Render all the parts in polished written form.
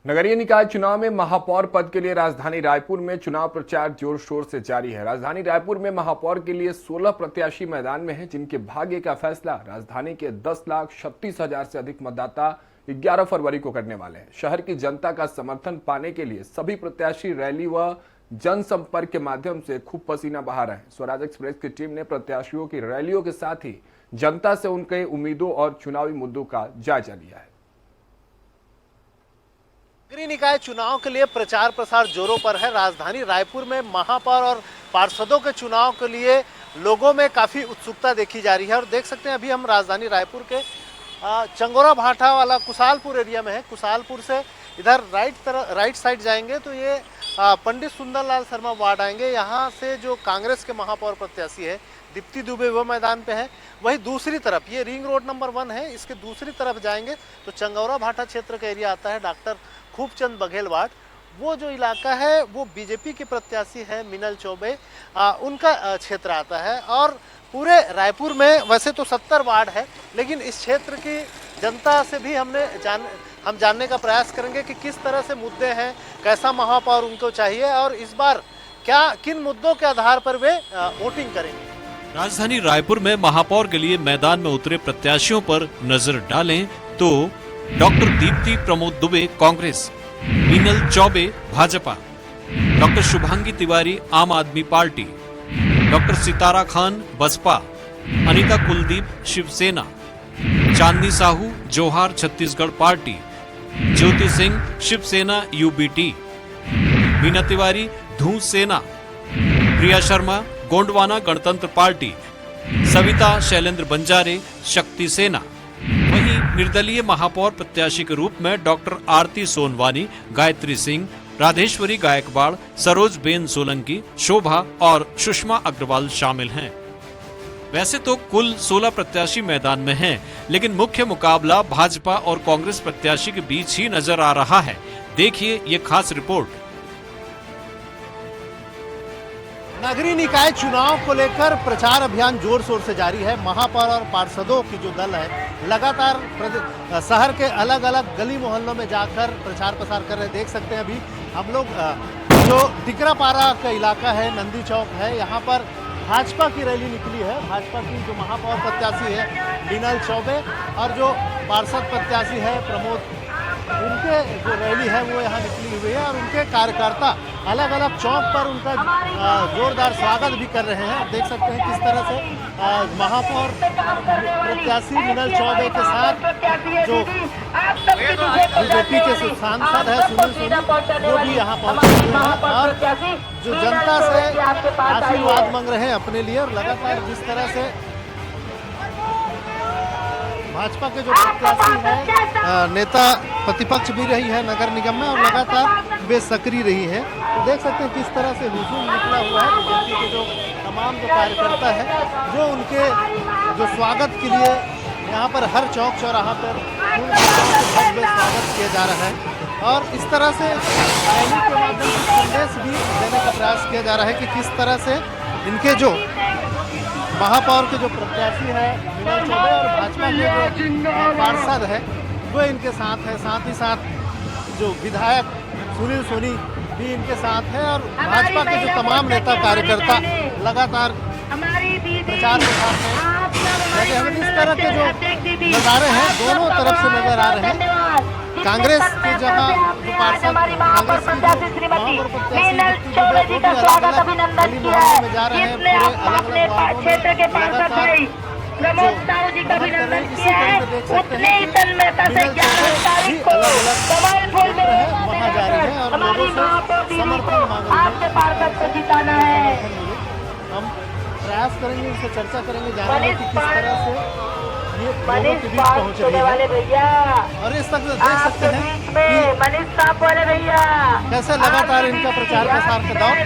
नगरीय निकाय चुनाव में महापौर पद के लिए राजधानी रायपुर में चुनाव प्रचार जोर शोर से जारी है। राजधानी रायपुर में महापौर के लिए 16 प्रत्याशी मैदान में हैं, जिनके भाग्य का फैसला राजधानी के 10,36,000 से अधिक मतदाता 11 फरवरी को करने वाले हैं। शहर की जनता का समर्थन पाने के लिए सभी प्रत्याशी रैली व जनसंपर्क के माध्यम से खूब पसीना बहा रहे हैं। स्वराज एक्सप्रेस की टीम ने प्रत्याशियों की रैलियों के साथ ही जनता से उनके उम्मीदों और चुनावी मुद्दों का जायजा लिया है। नगरीय निकाय चुनाव के लिए प्रचार प्रसार जोरों पर है। राजधानी रायपुर में महापौर और पार्षदों के चुनाव के लिए लोगों में काफ़ी उत्सुकता देखी जा रही है। और देख सकते हैं अभी हम राजधानी रायपुर के चंगोरा भाटा वाला कुशालपुर एरिया में है। कुशालपुर से इधर राइट साइड जाएंगे तो ये पंडित सुंदरलाल शर्मा वार्ड आएंगे। यहाँ से जो कांग्रेस के महापौर प्रत्याशी है दीप्ति दुबे वो मैदान पे है। वहीं दूसरी तरफ ये रिंग रोड नंबर 1 है, इसके दूसरी तरफ जाएंगे तो चंगोरा भाटा क्षेत्र का एरिया आता है। डॉक्टर खूबचंद बघेल वार्ड, वो जो इलाका है वो बीजेपी के प्रत्याशी है मिनल चौबे, उनका क्षेत्र आता है। और पूरे रायपुर में वैसे तो 70 वार्ड है, लेकिन इस क्षेत्र की जनता से भी हम जानने का प्रयास करेंगे कि किस तरह से मुद्दे हैं, कैसा महापौर उनको चाहिए और इस बार किन मुद्दों के आधार पर वे वोटिंग करेंगे। राजधानी रायपुर में महापौर के लिए मैदान में उतरे प्रत्याशियों पर नजर डालें तो डॉक्टर दीप्ति प्रमोद दुबे कांग्रेस, मीनल चौबे भाजपा, डॉक्टर शुभांगी तिवारी आम आदमी पार्टी, डॉक्टर सितारा खान बसपा, अनीता कुलदीप शिवसेना, चांदनी साहू जोहार छत्तीसगढ़ पार्टी, ज्योति सिंह शिवसेना यूबीटी, मीना तिवारी धूस सेना, प्रिया शर्मा गोंडवाना गणतंत्र पार्टी, सविता शैलेंद्र बंजारे शक्ति सेना। वहीं निर्दलीय महापौर प्रत्याशी के रूप में डॉक्टर आरती सोनवानी, गायत्री सिंह, राधेश्वरी गायकवाड़, सरोज बेन सोलंकी, शोभा और सुषमा अग्रवाल शामिल हैं। वैसे तो कुल 16 प्रत्याशी मैदान में हैं, लेकिन मुख्य मुकाबला भाजपा और कांग्रेस प्रत्याशी के बीच ही नजर आ रहा है। देखिए ये खास रिपोर्ट। नगरीय निकाय चुनाव को लेकर प्रचार अभियान जोर शोर से जारी है। महापौर और पार्षदों की जो दल है लगातार शहर के अलग अलग गली मोहल्लों में जाकर प्रचार प्रसार कर रहे हैं। देख सकते हैं अभी हम लोग जो टिकरापारा का इलाका है, नंदी चौक है, यहाँ पर भाजपा की रैली निकली है। भाजपा की जो महापौर प्रत्याशी है मीनल चौबे और जो पार्षद प्रत्याशी है प्रमोद, उनके जो रैली है वो यहाँ निकली हुई है और उनके कार्यकर्ता अलग अलग चौक पर उनका जोरदार स्वागत भी कर रहे हैं। आप देख सकते हैं किस तरह से महापौर प्रत्याशी मिनल चौबे के साथ जो बीजेपी के सांसद है सुनील सोनी वो भी यहाँ पहुँचे हैं और जो जनता से आशीर्वाद मांग रहे हैं अपने लिए। और लगातार जिस तरह से भाजपा के जो प्रत्याशी है नेता प्रतिपक्ष भी रही है नगर निगम में और लगातार वे सक्रिय रही है। तो देख सकते हैं किस तरह से हुजूम निकला हुआ है बीजेपी के जो तमाम जो कार्यकर्ता है जो उनके जो स्वागत के लिए यहाँ पर हर चौक चौराहा पर भव्य स्वागत किया जा रहा है। और इस तरह से रैली के माध्यम से संदेश भी देने का प्रयास किया जा रहा है कि किस तरह से इनके जो महापौर के जो प्रत्याशी है मिनल चौबे और भाजपा के जो पार्षद है वो इनके साथ है। साथ ही साथ जो विधायक सुनील सोनी भी इनके साथ है और भाजपा के जो तमाम नेता कार्यकर्ता लगातार प्रचार के साथ हैं। हमें इस तरह के जो नज़ारे हैं दोनों तरफ से नजर आ रहे हैं। कांग्रेस के जहां जो पार्षद कांग्रेस की महापौर प्रत्याशी का स्वागत अभिनंदन किया है में जा रहे हैं। पूरे अलग-अलग क्षेत्र के पार्षद भाई प्रमोद साहू जी का अभिनंदन किया है। उतने ही तन्मयता से 11 तारीख को कमलपुर में वहां जा रहे हैं और लोगों से समर्थन मांग रहे हैं। आपके पार्षद को जिताना है। हम प्रयास करेंगे, इससे चर्चा करेंगे, जानेंगे कि किस तरह से ये लोगों के बीच पहुंच रही है। और इस तक देख सकते हैं कि मनीष साहब वाले भैया कैसे लगातार इनका प्रचार प्रसार का दौर।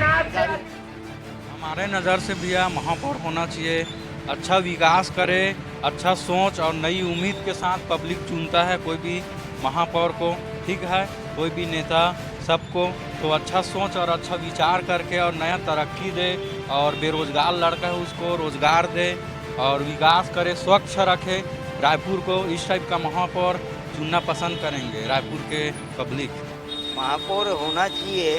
हमारे नज़र से भैया महापौर होना चाहिए, अच्छा विकास करे, अच्छा सोच और नई उम्मीद के साथ पब्लिक चुनता है कोई भी महापौर को। ठीक है, कोई भी नेता सबको तो अच्छा सोच और अच्छा विचार करके और नया तरक्की दे और बेरोजगार लड़का है उसको रोजगार दे और विकास करे, स्वच्छ रखे रायपुर को। इस टाइप का महापौर चुनना पसंद करेंगे रायपुर के पब्लिक। महापौर होना चाहिए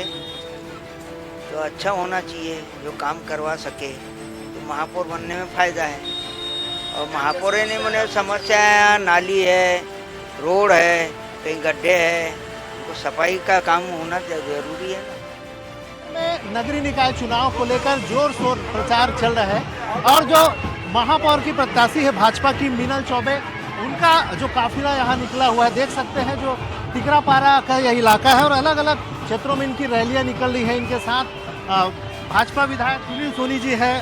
तो अच्छा होना चाहिए, जो काम करवा सके तो महापौर बनने में फ़ायदा है। और महापौर ही नहीं बने, समस्या है, नाली है, रोड है, कहीं गड्ढे है, तो सफाई का काम होना जरूरी है ना। में नगरीय निकाय चुनाव को लेकर जोर शोर प्रचार चल रहा है और जो महापौर की प्रत्याशी है भाजपा की मीनल चौबे, उनका जो काफिला यहाँ निकला हुआ है, देख सकते हैं जो टिकरापारा का यह इलाका है और अलग अलग क्षेत्रों में इनकी रैलियां निकल रही है। इनके साथ भाजपा विधायक सुनील सोनी जी है,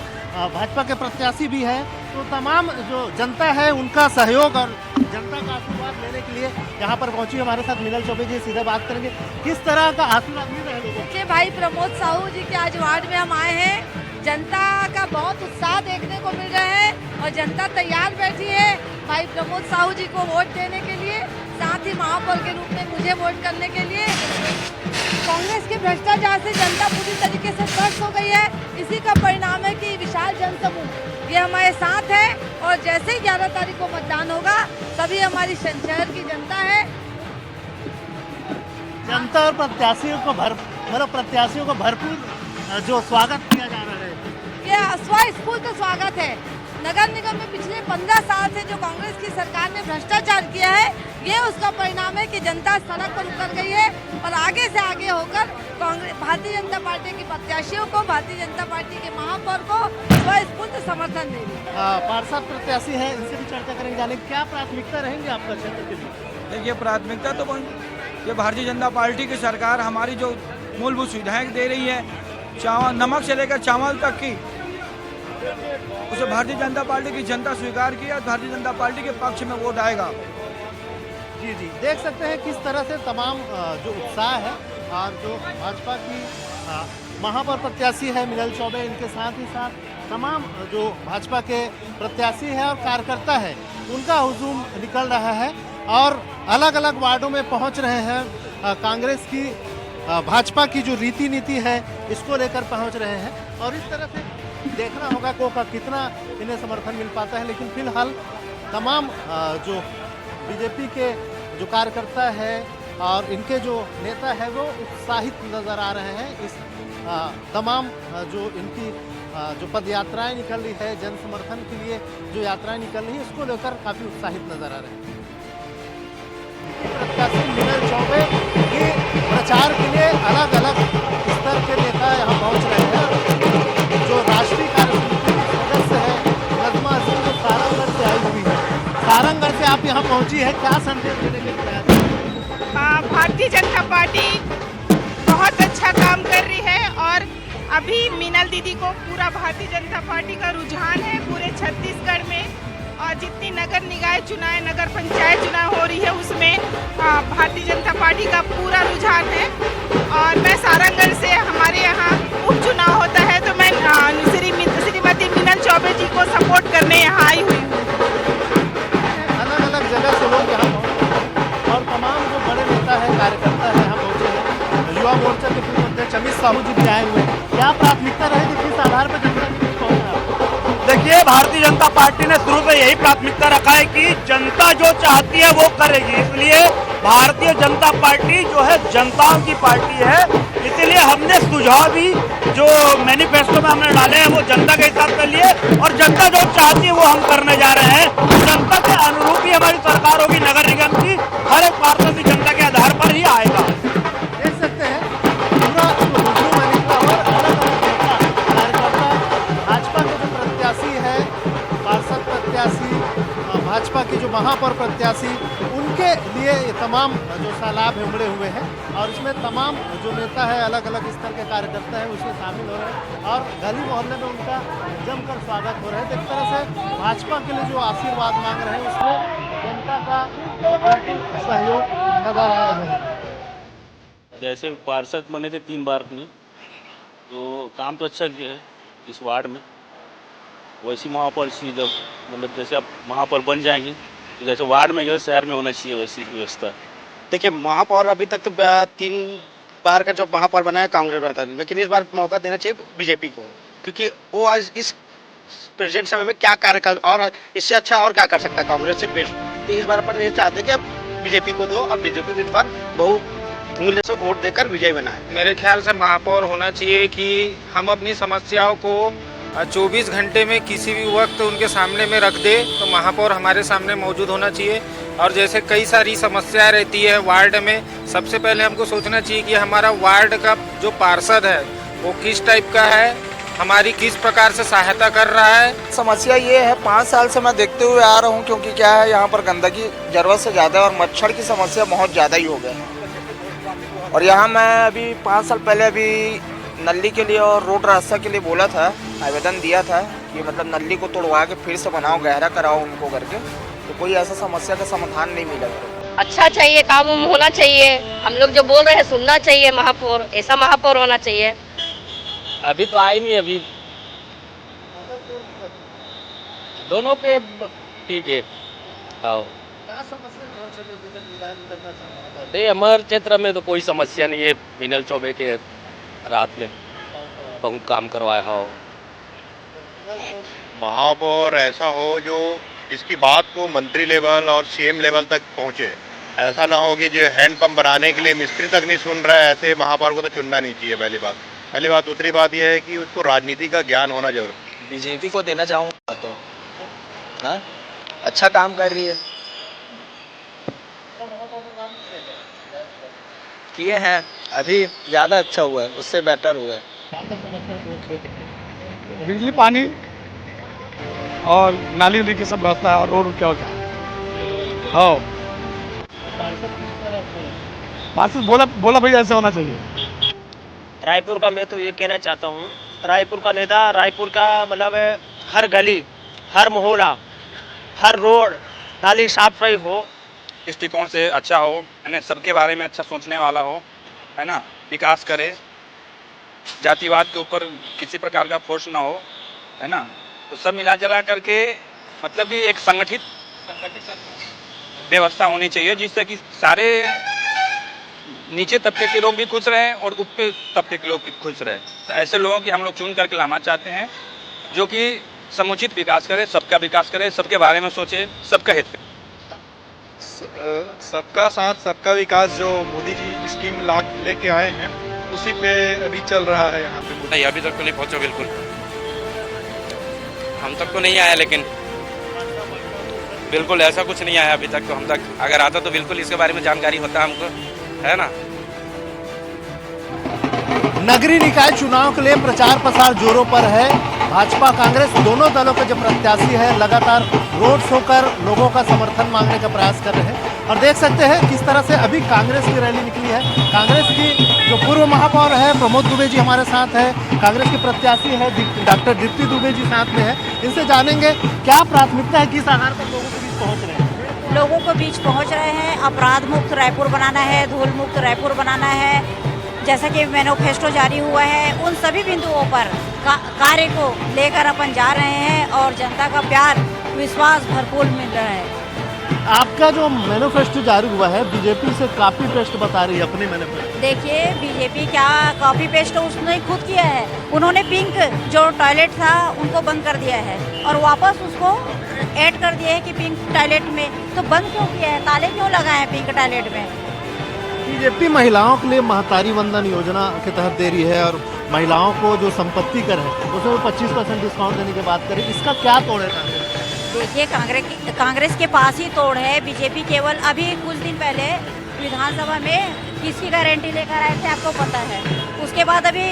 भाजपा के प्रत्याशी भी है, तो तमाम जो जनता है उनका सहयोग और जनता का आशीर्वाद लेने के लिए यहाँ पर पहुंची। हमारे साथ मीनल चौबे जी, सीधा बात करेंगे, किस तरह का आशीर्वाद मिल रहा है लोगों को? के भाई प्रमोद साहू जी के आज वार्ड में हम आए हैं। जनता का बहुत उत्साह देखने को मिल रहा है और जनता तैयार बैठी है भाई प्रमोद साहू जी को वोट देने के लिए, साथ ही महापौर के रूप में मुझे वोट करने के लिए। कांग्रेस के भ्रष्टाचार से जनता पूरी तरीके से त्रस्त हो गई है। इसी का परिणाम है कि विशाल जनसमूह ये हमारे साथ है और जैसे ही 11 तारीख को मतदान होगा तभी हमारी शहर की जनता है। जनता और प्रत्याशियों को भरपूर जो स्वागत किया जा रहा है। ये स्वस्फूर्त स्वागत है। नगर निगम में पिछले 15 साल से जो कांग्रेस की सरकार ने भ्रष्टाचार किया है, ये उसका परिणाम है कि जनता सड़क पर उतर गई है और आगे से आगे होकर कांग्रेस भारतीय जनता पार्टी की प्रत्याशियों को, भारतीय जनता पार्टी के महापौर को स्वस्फूर्त समर्थन दे रही है। पार्षद प्रत्याशी है, इनसे भी चर्चा करेंगे, जाने क्या प्राथमिकता रहेंगी आपका क्षेत्र के लिए? देखिए, प्राथमिकता तो ये भारतीय जनता पार्टी की सरकार हमारी जो मूलभूत सुविधाएं दे रही है, चावल, नमक से लेकर चावल तक की, उसे भारतीय जनता पार्टी की जनता स्वीकार किया। भारतीय जनता पार्टी के पक्ष में वोट आएगा। जी जी, देख सकते हैं किस तरह से तमाम जो उत्साह है और जो भाजपा की महापौर प्रत्याशी है मीनल चौबे, इनके साथ ही साथ तमाम जो भाजपा के प्रत्याशी है और कार्यकर्ता है, उनका हुजूम निकल रहा है और अलग अलग वार्डों में पहुंच रहे हैं। कांग्रेस की भाजपा की जो रीति नीति है इसको लेकर पहुंच रहे हैं और इस तरह से देखना होगा को का कितना इन्हें समर्थन मिल पाता है। लेकिन फिलहाल तमाम जो बीजेपी के जो कार्यकर्ता है और इनके जो नेता है वो उत्साहित नजर आ रहे हैं। इस तमाम जो इनकी जो पद यात्राएं निकल रही है, जन समर्थन के लिए जो यात्राएं निकल रही है, इसको लेकर काफी उत्साहित नजर आ रहे हैं। प्रत्याशी मीनल चौबे के प्रचार के लिए अलग अलग स्तर के नेता यहाँ पहुँच रहे हैं। जो राष्ट्रीय कार्यसमिति की सदस्य है नजमा सिंह, जो सारंगगढ़ से आई हुई है, सारंगगढ़ से आप यहाँ पहुँची है, क्या संदेश देने के लिए? भारतीय जनता पार्टी बहुत अच्छा काम कर रही है और अभी मीनल दीदी को पूरा भारतीय जनता पार्टी का रुझान है पूरे छत्तीसगढ़ में। और जितनी नगर निकाय चुनाव, नगर पंचायत चुनाव हो रही है, उसमें भारतीय जनता पार्टी का पूरा रुझान है। और मैं सारंगगढ़ से, हमारे यहाँ उपचुनाव होता है, तो मैं श्रीमती मीनल चौबे जी को सपोर्ट करने यहाँ आई हुई हूँ। अलग अलग जगह से लोग यहाँ पहुँचे और तमाम जो बड़े नेता है, कार्यकर्ता है, यहाँ पहुँचे हैं। युवा मोर्चा के पूर्व अध्यक्ष अमित साहू जी भी आए हुए हैं। क्या प्राथमिकता रहेगी, किस आधार पर जनता के बीच पहुँचना? देखिए, भारतीय जनता पार्टी ने शुरू से यही प्राथमिकता रखा है कि जनता जो चाहती है वो करेगी। इसलिए भारतीय जनता पार्टी जो है जनताओं की पार्टी है, इसीलिए हमने सुझाव भी जो मैनिफेस्टो में हमने डाले हैं वो जनता के हिसाब से लिए और जनता जो चाहती है वो हम करने जा रहे हैं। जनता के अनुरूप ही हमारी सरकार होगी। नगर निगम की हर एक पार्षद भी जनता के आधार पर ही आएगा। देख सकते हैं पूरा हुजूम है निकला और अलग अलग नेता कार्यकर्ता भाजपा के जो प्रत्याशी है, पार्षद प्रत्याशी, भाजपा की जो महापौर प्रत्याशी, उनके लिए ये तमाम जो सैलाब है उमड़े हुए हैं और इसमें तमाम जो नेता है, अलग अलग स्तर के कार्यकर्ता है, उसमें शामिल हो रहे हैं और गली मोहल्ले में उनका जमकर स्वागत हो रहा है। एक तरह से भाजपा के लिए जो आशीर्वाद मांग रहे हैं उसमें जनता का सहयोग नजर आ रहा है। जैसे पार्षद बने थे 3 बार में, तो काम तो अच्छा किया है इस वार्ड में। वैसी महापौर जब मतलब जैसे अब महापौर बन जाएंगे तो जैसे वार्ड में, जैसे शहर में होना चाहिए वैसी व्यवस्था। देखिए, महापौर अभी तक तो 3 बार का जो महापौर बना है कांग्रेस बना था, लेकिन इस बार मौका देना चाहिए बीजेपी को, क्योंकि वो आज इस प्रेजेंट समय में क्या कार्य कर और इससे अच्छा और क्या कर सकता है कांग्रेस से बेस्ट। तो इस बार अपन ये चाहते हैं कि अब बीजेपी को दो और बीजेपी इस बार बहुत मूल्य से वोट देकर विजय बनाए। मेरे ख्याल से महापौर होना चाहिए कि हम अपनी समस्याओं को 24 घंटे में किसी भी वक्त उनके सामने में रख दे, तो महापौर हमारे सामने मौजूद होना चाहिए। और जैसे कई सारी समस्याएं रहती है वार्ड में, सबसे पहले हमको सोचना चाहिए कि हमारा वार्ड का जो पार्षद है वो किस टाइप का है, हमारी किस प्रकार से सहायता कर रहा है। समस्या ये है 5 साल से मैं देखते हुए आ रहा हूँ, क्योंकि क्या है यहाँ पर गंदगी जरूरत से ज़्यादा है और मच्छर की समस्या बहुत ज़्यादा ही हो गई है। और यहाँ मैं अभी 5 साल पहले अभी नली के लिए और रोड रास्ता के लिए बोला था, आवेदन दिया था कि मतलब नली को तोड़वा के फिर से बनाओ, गहरा कराओ उनको करके, तो कोई ऐसा समस्या का समाधान नहीं मिला। अच्छा चाहिए, काम होना चाहिए, हम लोग जो बोल रहे हैं सुनना चाहिए। महापौर ऐसा महापौर होना चाहिए। अभी तो आए नहीं, अभी दोनों पे ठीक है। हाँ, नहीं हमारे क्षेत्र में तो कोई समस्या नहीं है। मिनल चौबे के रात में बहुत काम करवाया हो। महापौर ऐसा हो जो इसकी बात को मंत्री लेवल और सीएम लेवल तक पहुंचे। ऐसा ना हो कि जो हैंडपंप बनाने के लिए मिस्त्री तक नहीं सुन रहा है, ऐसे महापौर को तो चुनना नहीं चाहिए। पहली बात। दूसरी बात यह है कि उसको राजनीति का ज्ञान होना जरूरी। बीजेपी को देना चाहूँगा तो हाँ, अच्छा काम कर रही है, किए हैं, अभी ज़्यादा अच्छा हुआ है, उससे बेटर हुआ है। बिजली पानी और नाली उली की सब व्यवस्था है, और रोड क्या होता है। हाँ, पार्षद बोला भाई ऐसे होना चाहिए। रायपुर का मैं तो ये कहना चाहता हूँ, रायपुर का नेता, रायपुर का मतलब हर गली, हर मोहल्ला, हर रोड, नाली साफ सफाई हो, दृष्टिकोण से अच्छा हो, है ना, सबके बारे में अच्छा सोचने वाला हो, है ना, विकास करे, जातिवाद के ऊपर किसी प्रकार का फोर्स ना हो, है ना, तो सब मिला जुला करके मतलब कि एक संगठित व्यवस्था होनी चाहिए, जिससे कि सारे नीचे तबके के लोग भी खुश रहें और ऊपर तबके के लोग भी खुश रहें। तो ऐसे लोगों की हम लोग चुन करके लाना चाहते हैं जो कि समुचित विकास करे, सबका विकास करे, सबके बारे में सोचे, सबका हित करे। सबका साथ सबका विकास जो मोदी जी स्कीम लेके आए हैं, उसी पे अभी चल रहा है यहाँ पे। नहीं, अभी तक तो नहीं पहुँचा, बिल्कुल हम तक तो नहीं आया, लेकिन बिल्कुल ऐसा कुछ नहीं आया अभी तक। तो हम तक अगर आता तो बिल्कुल इसके बारे में जानकारी होता हमको, है ना। नगरीय निकाय चुनाव के लिए प्रचार प्रसार जोरों पर है। भाजपा कांग्रेस दोनों दलों के जो प्रत्याशी है लगातार रोड शो कर लोगों का समर्थन मांगने का प्रयास कर रहे हैं। और देख सकते हैं किस तरह से अभी कांग्रेस की रैली निकली है। कांग्रेस की जो पूर्व महापौर है प्रमोद दुबे जी हमारे साथ है, कांग्रेस के प्रत्याशी है डॉक्टर दीप्ति दुबे जी साथ में है। इनसे जानेंगे क्या प्राथमिकता है, किस आधार पर लोगों के बीच पहुँच रहे हैं। लोगों के बीच पहुंच रहे हैं। अपराध मुक्त रायपुर बनाना है, धूल मुक्त रायपुर बनाना है, जैसा कि मैनिफेस्टो जारी हुआ है, उन सभी बिंदुओं पर कार्य को लेकर अपन जा रहे हैं और जनता का प्यार विश्वास भरपूर मिल रहा है। आपका जो मैनिफेस्टो जारी हुआ है बीजेपी से कॉपी पेस्ट बता रही है अपनी मैनिफेस्टो। देखिए बीजेपी क्या कॉपी पेस्ट उसने खुद किया है। उन्होंने पिंक जो टॉयलेट था उनको बंद कर दिया है और वापस उसको ऐड कर दिया है कि पिंक टॉयलेट में, तो बंद क्यों किया है, ताले क्यों लगाए हैं पिंक टॉयलेट में। बीजेपी महिलाओं के लिए महतारी वंदन योजना के तहत दे रही है और महिलाओं को जो संपत्ति कर है उसमें 25% डिस्काउंट देने की बात करें, इसका क्या तोड़ है कांग्रेस? देखिए कांग्रेस के पास ही तोड़ है। बीजेपी केवल अभी कुछ दिन पहले विधानसभा में किसकी गारंटी लेकर आए थे आपको पता है। उसके बाद अभी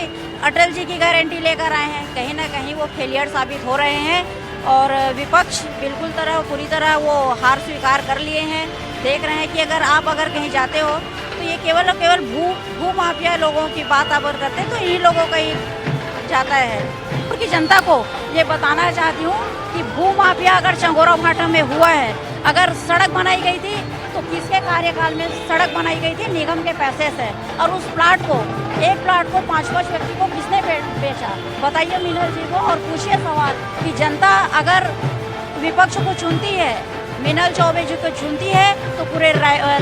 अटल जी की गारंटी लेकर आए हैं। कहीं ना कहीं वो फेलियर साबित हो रहे हैं और विपक्ष बिल्कुल पूरी तरह वो हार स्वीकार कर लिए हैं। देख रहे हैं कि अगर कहीं जाते हो तो ये केवल और केवल भू माफिया लोगों की बात आप करते हैं तो इन्हीं लोगों का ही जाता है। क्योंकि जनता को ये बताना चाहती हूँ कि भू माफिया अगर चंगोरा घाटा में हुआ है, अगर सड़क बनाई गई थी तो किसके कार्यकाल में सड़क बनाई गई थी? निगम के पैसे से। और उस एक प्लाट को 5-5 व्यक्ति को किसने बेचा? बताइए मीनल जी को और पूछिए सवाल कि जनता अगर विपक्ष को चुनती है, मीनल चौबे जी को चुनती है तो पूरे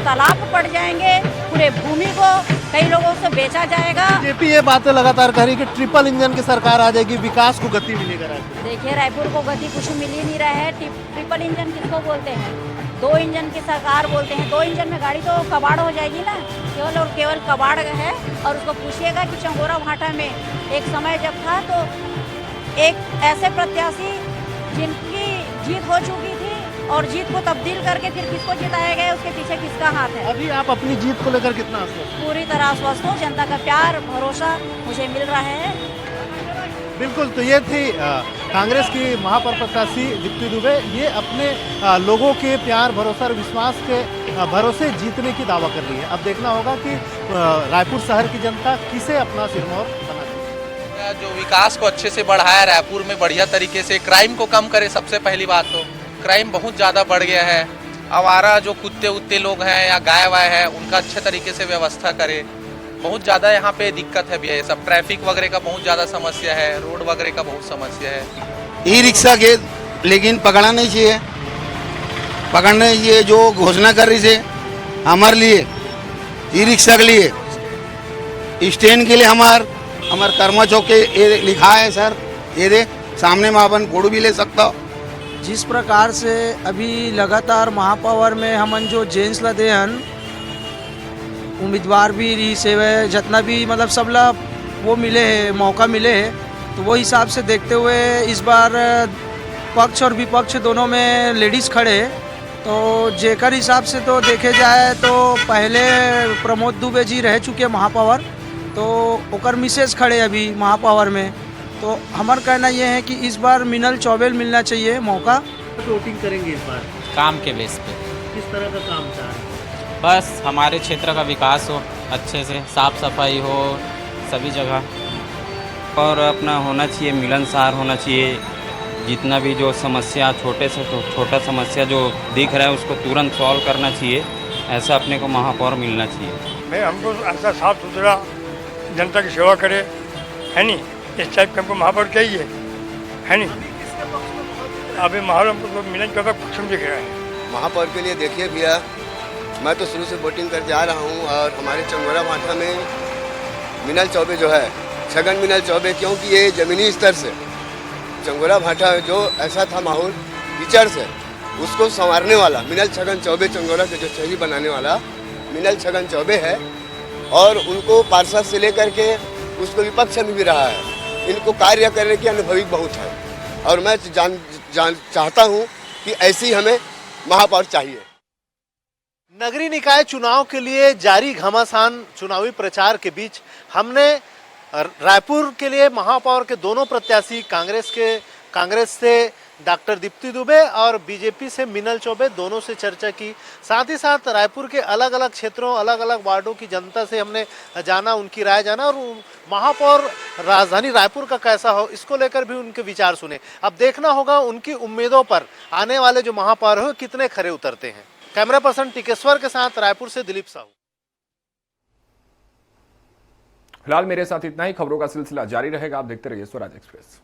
तालाब पड़ जाएंगे, पूरे भूमि को कई लोगों से बेचा जाएगा। बीजेपी ये बातें लगातार कह रही है कि ट्रिपल इंजन की सरकार आ जाएगी, विकास को गति मिलेगा। देखिए रायपुर को गति कुछ मिल ही नहीं रहा है। ट्रिपल इंजन किसको बोलते हैं? 2 इंजन की सरकार बोलते हैं, 2 इंजन में गाड़ी तो कबाड़ हो जाएगी ना, केवल और केवल कबाड़ है। और उसको पूछिएगा कि चंगोरा भाटा में एक समय जब था तो एक ऐसे प्रत्याशी जिनकी जीत हो चुकी थी और जीत को तब्दील करके फिर किसको जिताया गया, उसके पीछे किसका हाथ है। अभी आप अपनी जीत को लेकर कितना आश्वस्त? पूरी तरह आश्वस्त हूँ, जनता का प्यार भरोसा मुझे मिल रहा है। बिल्कुल, तो ये थी कांग्रेस की महापौर प्रत्याशी दीप्ति दुबे। ये अपने लोगों के प्यार भरोसा और विश्वास के भरोसे जीतने की दावा कर रही है। अब देखना होगा कि रायपुर शहर की जनता किसे अपना सिरमौर बनाती है। जो विकास को अच्छे से बढ़ाया रायपुर में, बढ़िया तरीके से क्राइम को कम करे। सबसे पहली बात तो क्राइम बहुत ज़्यादा बढ़ गया है। आवारा जो कुत्ते उत्ते लोग हैं या गाय वाय है, उनका अच्छे तरीके से व्यवस्था करे। बहुत ज़्यादा यहाँ पे दिक्कत है भैया, ये सब ट्रैफिक वगैरह का बहुत ज़्यादा समस्या है, रोड वगैरह का बहुत समस्या है। ई रिक्शा के लेकिन पकड़ना नहीं चाहिए, पकड़ने चाहिए जो घोषणा कर रही है हमारे लिए, ई रिक्शा के लिए, स्टैंड के लिए हमार कर्मा चौक के ये लिखा है सर, ये दे सामने में अपन फोटो भी ले सकता हो। जिस प्रकार से अभी लगातार महापौर में हमन जो जेंट्स लदे हन, उम्मीदवार भी रही से जितना भी मतलब सब ला वो मिले है, मौका मिले है, तो वो हिसाब से देखते हुए इस बार पक्ष और विपक्ष दोनों में लेडीज़ खड़े, तो जेकर हिसाब से तो देखे जाए तो पहले प्रमोद दुबे जी रह चुके महापौर, तो ओकर मिसेज खड़े अभी महापौर में। तो हमारा कहना ये है कि इस बार मिनल चौबे मिलना चाहिए मौका। वोटिंग करेंगे इस बार काम के बेस पे। किस तरह का काम चाह रहे हैं? बस हमारे क्षेत्र का विकास हो, अच्छे से साफ सफाई हो सभी जगह, और अपना होना चाहिए मिलनसार होना चाहिए। जितना भी जो समस्या छोटे से छोटा समस्या जो दिख रहा है उसको तुरंत सॉल्व करना चाहिए, ऐसा अपने को महापौर मिलना चाहिए। मैं हमको ऐसा साफ सुथरा जनता की सेवा करे, है नहीं, इस टाइप का हमको महापौर चाहिए, है नहीं। अभी महापौर हमको मिलन का पक्ष में दिख रहा है। महापौर के लिए देखिए भैया, मैं तो शुरू से वोटिंग करके आ रहा हूँ, और हमारे चंगोरा भाटा में मिनल चौबे जो है, छगन मिनल चौबे, क्योंकि ये ज़मीनी स्तर से चंगोरा भाटा जो ऐसा था माहौल कीचड़ से, उसको संवारने वाला मिनल छगन चौबे, चंगोरा के जो शहरी बनाने वाला मिनल छगन चौबे है, और उनको पार्षद से लेकर के उसको विपक्ष में भी रहा है। इनको कार्य करने की अनुभवी बहुत है, और मैं चाहता हूँ कि ऐसी हमें महापौर चाहिए। नगरीय निकाय चुनाव के लिए जारी घमासान चुनावी प्रचार के बीच हमने रायपुर के लिए महापौर के दोनों प्रत्याशी कांग्रेस से डॉक्टर दीप्ति दुबे और बीजेपी से मिनल चौबे, दोनों से चर्चा की। साथ ही साथ रायपुर के अलग अलग क्षेत्रों, अलग अलग वार्डों की जनता से हमने जाना, उनकी राय जाना, और महापौर राजधानी रायपुर का कैसा हो इसको लेकर भी उनके विचार सुने। अब देखना होगा उनकी उम्मीदों पर आने वाले जो महापौर हो कितने खरे उतरते हैं। कैमरा पर्सन टिकेश्वर के साथ रायपुर से दिलीप साहू। फिलहाल मेरे साथ इतना ही। खबरों का सिलसिला जारी रहेगा, आप देखते रहिए स्वराज एक्सप्रेस।